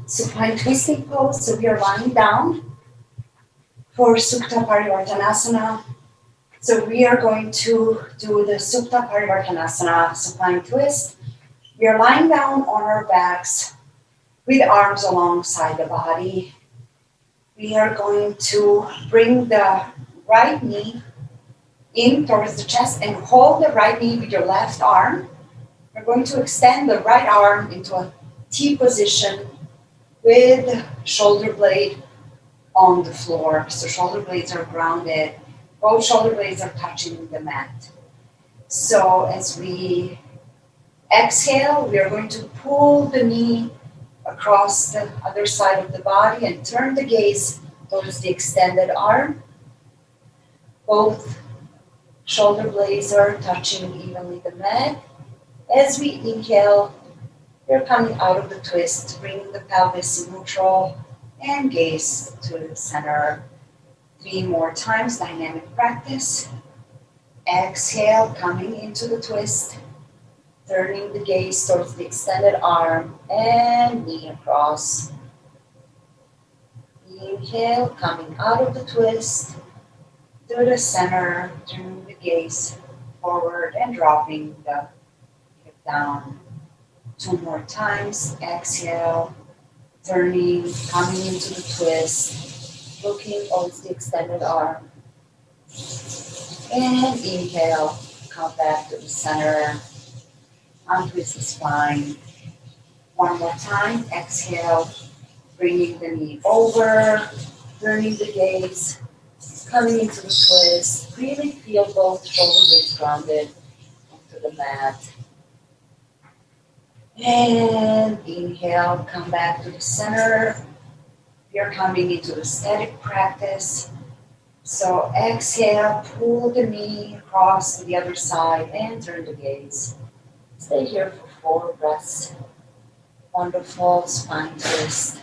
Supine twisting pose, so we are lying down for Supta Parivartanasana. So we are going to do the Supta Parivartanasana supine twist. We are lying down on our backs with arms alongside the body. We are going to bring the right knee in towards the chest and hold the right knee with your left arm. We're going to extend the right arm into a T position with shoulder blade on the floor. So shoulder blades are grounded. Both shoulder blades are touching the mat. So as we exhale, we are going to pull the knee across the other side of the body and turn the gaze towards the extended arm. Both shoulder blades are touching evenly the mat. As we inhale, we're coming out of the twist, bringing the pelvis neutral and gaze to the center. 3 more times, dynamic practice. Exhale, coming into the twist, turning the gaze towards the extended arm and knee across. Inhale, coming out of the twist to the center, turning the gaze forward and dropping the hip down. 2 more times. Exhale, turning, coming into the twist, looking towards the extended arm. And inhale, come back to the center, untwist the spine. 1 more time. Exhale, bringing the knee over, turning the gaze, coming into the twist. Really feel both shoulder blades grounded onto the mat. And inhale, come back to the center. You're coming into the static practice. So exhale, pull the knee across to the other side and turn the gaze. Stay here for 4 breaths. Wonderful spine twist.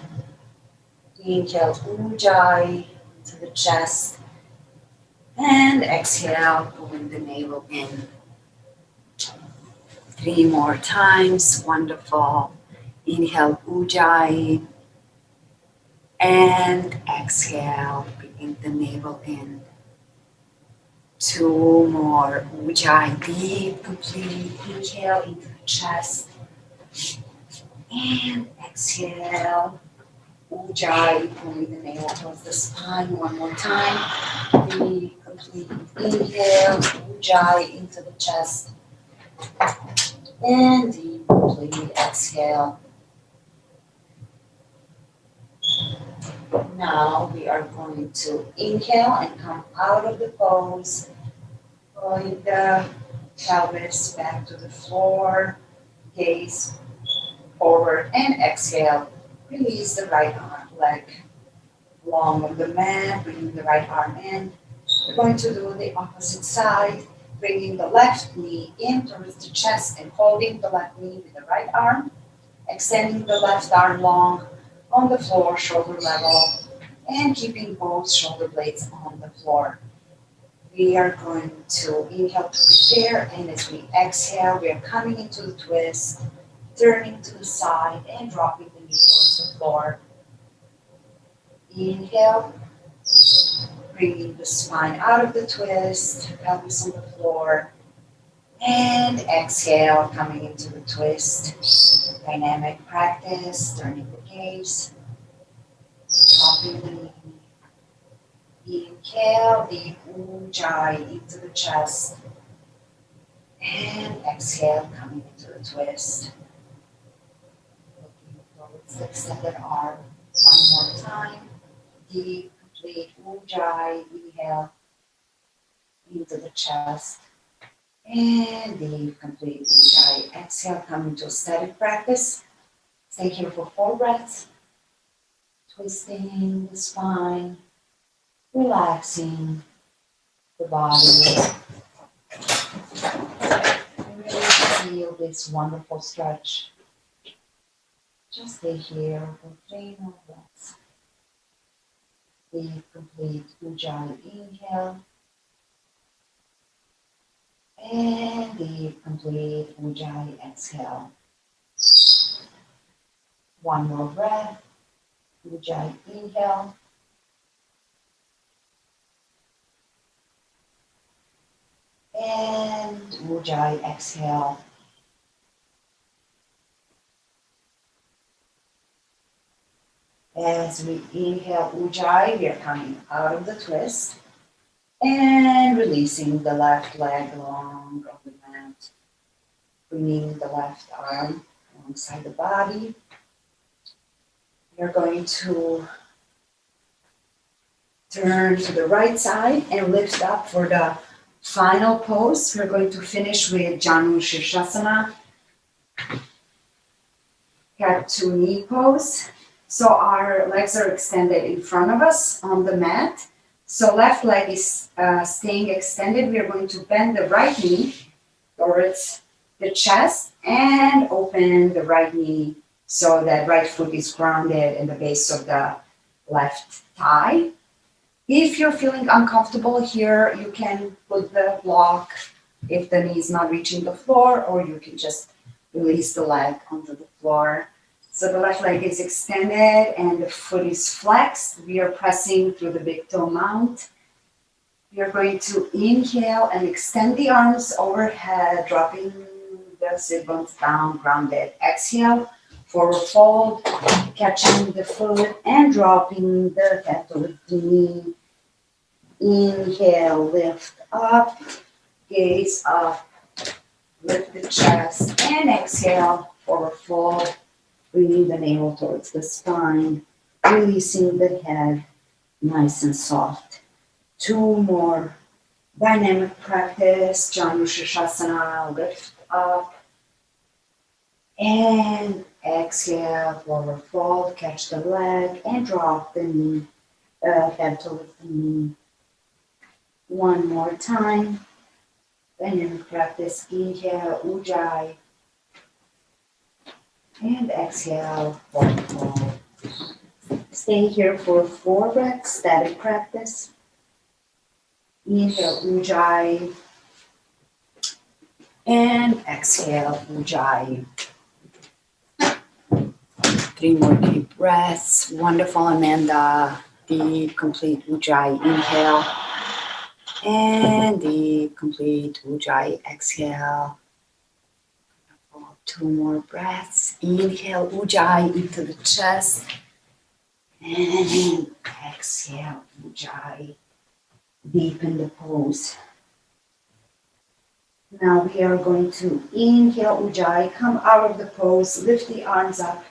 Inhale, ujjayi to the chest. And exhale, pulling the navel in. 3 more times. Wonderful. Inhale, ujjayi. And exhale, bringing the navel in. 2 more. Ujjayi, deep, complete. Inhale into the chest. And exhale. Ujjayi, pulling the navel towards the spine. 1 more time. Deep, complete. Inhale, ujjayi into the chest. And deep, complete. Exhale. Now we are going to inhale and come out of the pose. Going the pelvis back to the floor, gaze forward, and exhale. Release the right arm, leg long on the mat, bringing the right arm in. We're going to do the opposite side, bringing the left knee in towards the chest and holding the left knee with the right arm, extending the left arm long on the floor, shoulder level, and keeping both shoulder blades on the floor. We are going to inhale to prepare, and as we exhale, we are coming into the twist, turning to the side and dropping the knee towards the floor. Inhale, bringing the spine out of the twist, pelvis on the floor, and exhale, coming into the twist. Dynamic practice, turning the gaze, dropping the knee. Inhale, deep ujjayi into the chest. And exhale, coming into the twist. Looking towards the extended arm. One more time. Deep, complete ujjayi. Inhale into the chest. And deep, complete ujjayi. Exhale, coming to a static practice. Stay here for 4 breaths. Twisting the spine. Relaxing the body. Feel this wonderful stretch. Just stay here for 3 more breaths. Deep, complete ujjayi inhale. And deep, complete ujjayi exhale. One more breath. Ujjayi inhale. And ujjayi exhale. As we inhale ujjayi, we are coming out of the twist and releasing the left leg long on the mat, bringing the left arm alongside the body. We are going to turn to the right side and lift up for the final pose. We're going to finish with Janu Shirshasana, cat to knee pose. So our legs are extended in front of us on the mat. So left leg is staying extended. We are going to bend the right knee towards the chest and open the right knee so that right foot is grounded in the base of the left thigh. If you're feeling uncomfortable here, you can put the block if the knee is not reaching the floor, or you can just release the leg onto the floor. So the left leg is extended and the foot is flexed. We are pressing through the big toe mount. We are going to inhale and extend the arms overhead, dropping the sit bones down, grounded. Exhale, forward fold, catching the foot and dropping the head towards the knee. Inhale, lift up, gaze up, lift the chest, and exhale, forward fold. Bringing the navel towards the spine, releasing the head, nice and soft. 2 more. Dynamic practice, Janu Shirshasana, lift up. And exhale, forward fold, catch the leg, and drop the knee, head towards the knee. 1 more time. Dynamic practice, inhale, ujjayi. And exhale, forward fold. Stay here for 4 breaths, static practice. Inhale, ujjayi. And exhale, ujjayi. 3 more deep breaths. Wonderful, Amanda. Deep, complete ujjayi inhale. And deep, complete ujjayi exhale. 2 more breaths. Inhale, ujjayi into the chest. And exhale, ujjayi. Deepen the pose. Now we are going to inhale, ujjayi, come out of the pose, lift the arms up,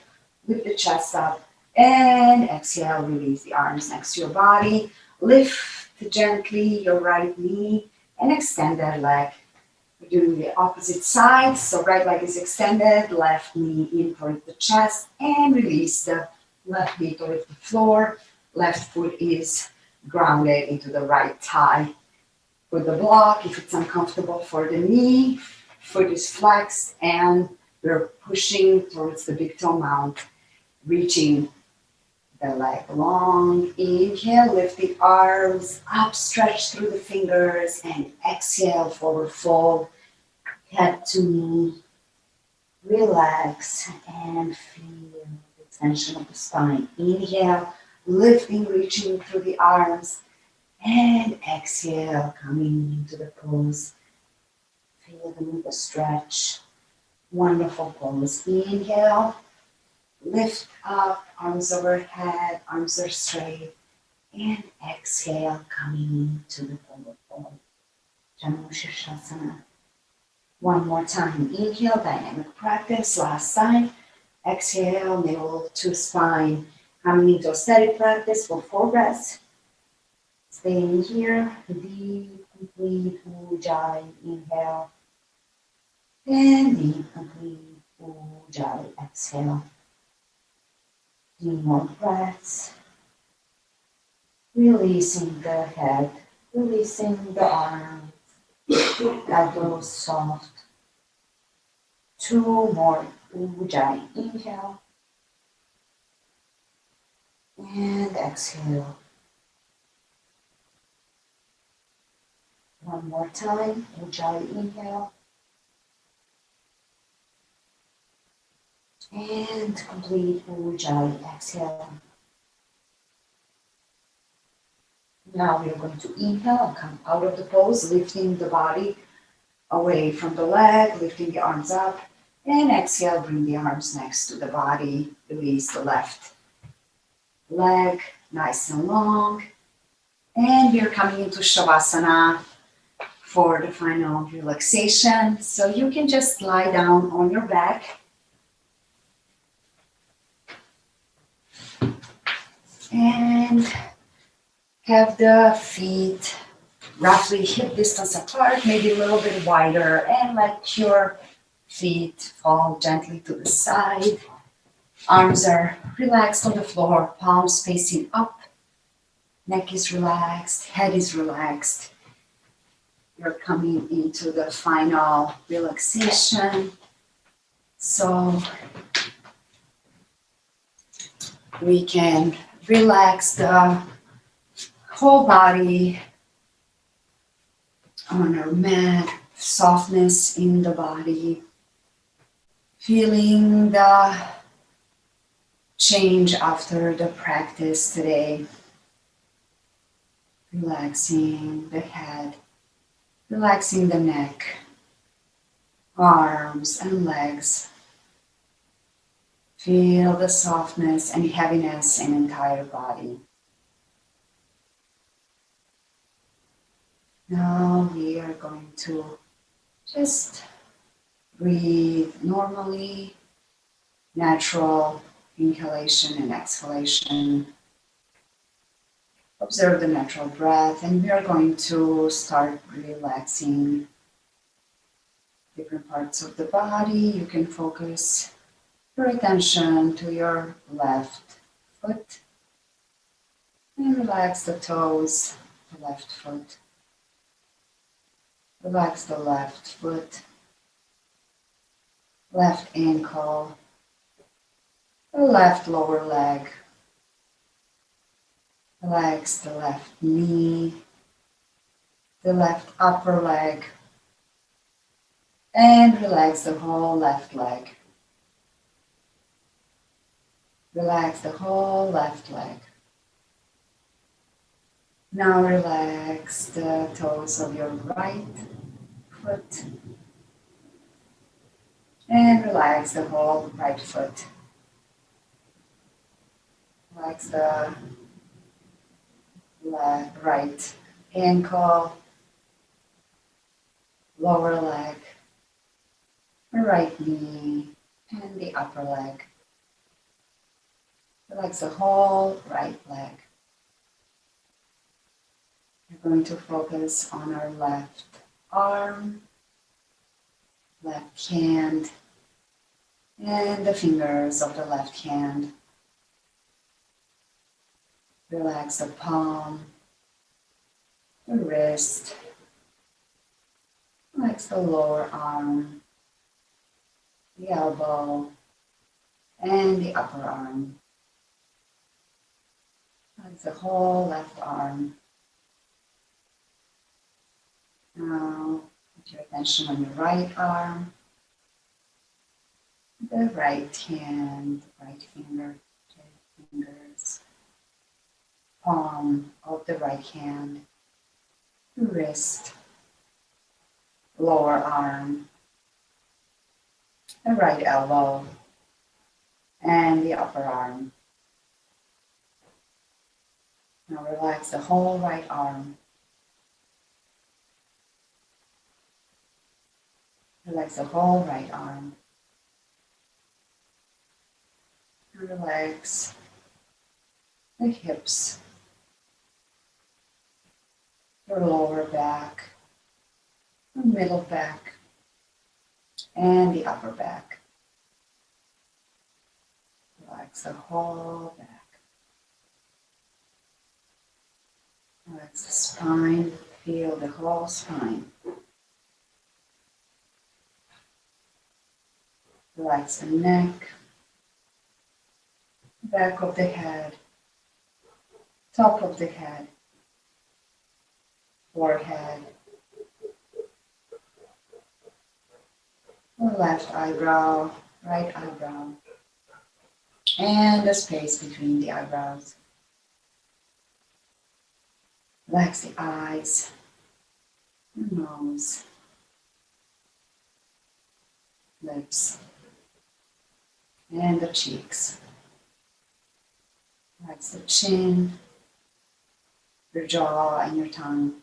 lift the chest up, and exhale, release the arms next to your body. Lift gently your right knee and extend that leg. We're doing the opposite side. So right leg is extended, left knee in towards the chest, and release the left knee towards the floor. Left foot is grounded into the right thigh. Put the block if it's uncomfortable for the knee. Foot is flexed and we're pushing towards the big toe mount, reaching the leg long. Inhale, lift the arms up, stretch through the fingers, and exhale, forward fold, head to knee. Relax and feel the tension of the spine. Inhale, lifting, reaching through the arms, and exhale, coming into the pose. Feel the stretch. Wonderful pose. Inhale, lift up, arms overhead, arms are straight, and exhale, coming into the forward fold. Janusha. One more time. Inhale, dynamic practice. Last time. Exhale, middle to spine. Coming into a steady practice for 4 breaths. Staying here. Deep, complete ujjayi. Inhale. And deep, complete ujjayi. Exhale. 3 more breaths. Releasing the head. Releasing the arms. Elbows soft. 2 more ujjayi. Inhale. And exhale. One more time. Ujjayi. Inhale. And complete ujjayi. Exhale. Now we are going to inhale and come out of the pose, lifting the body away from the leg, lifting the arms up. And exhale, bring the arms next to the body. Release the left leg, nice and long. And we are coming into Shavasana for the final relaxation. So you can just lie down on your back. And have the feet roughly hip distance apart, maybe a little bit wider, and let your feet fall gently to the side. Arms are relaxed on the floor, palms facing up. Neck is relaxed, head is relaxed. You're coming into the final relaxation. So we can relax the whole body on our mat, softness in the body, feeling the change after the practice today. Relaxing the head, relaxing the neck, arms and legs. Feel the softness and heaviness in the entire body. Now we are going to just breathe normally, natural inhalation and exhalation. Observe the natural breath, and we are going to start relaxing different parts of the body. You can focus your attention to your left foot and relax the toes, the left foot. Relax the left foot, left ankle, the left lower leg. Relax the left knee, the left upper leg, and relax the whole left leg. Relax the whole left leg. Now relax the toes of your right foot and relax the whole right foot. Relax the right ankle, lower leg, the right knee, and the upper leg. Relax the whole right leg. We're going to focus on our left arm, left hand, and the fingers of the left hand. Relax the palm, the wrist, relax the lower arm, the elbow, and the upper arm. Relax the whole left arm. Now, put your attention on your right arm, the right hand, right finger, fingers, palm of the right hand, the wrist, lower arm, the right elbow, and the upper arm. Now relax the whole right arm. Relax the whole right arm. Relax the hips, your lower back, the middle back, and the upper back. Relax the whole back. Relax the spine, feel the whole spine. Relax the neck, back of the head, top of the head, forehead, the left eyebrow, right eyebrow, and the space between the eyebrows. Relax the eyes, the nose, lips, and the cheeks. Relax the chin, your jaw, and your tongue.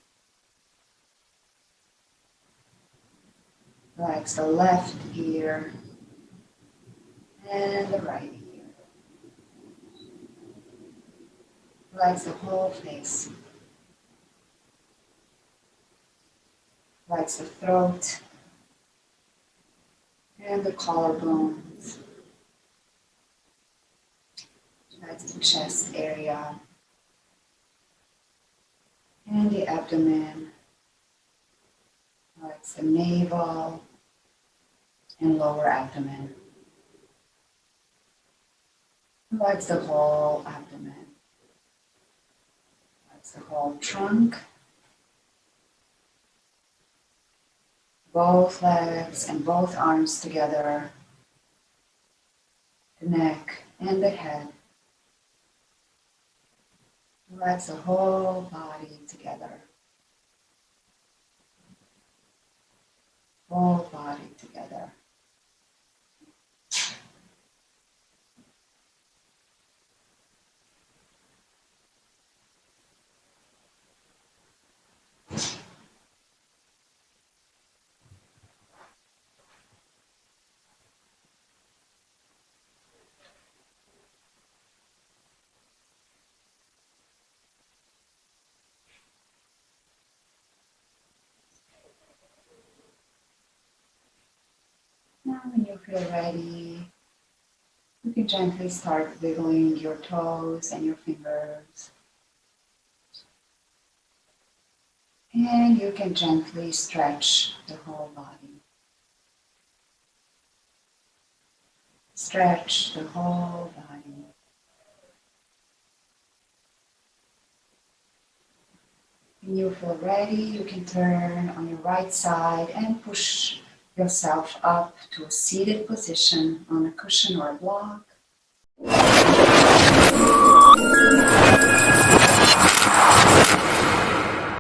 Relax the left ear and the right ear. Relax the whole face. Relax the throat and the collarbones. Relax the chest area and the abdomen. Relax the navel and lower abdomen. Relax the whole abdomen. Relax the whole trunk. Both legs and both arms together. The neck and the head. Relax the whole body together. Whole body together. Now when you feel ready, you can gently start wiggling your toes and your fingers. And you can gently stretch the whole body. Stretch the whole body. When you feel ready, you can turn on your right side and push yourself up to a seated position on a cushion or a block.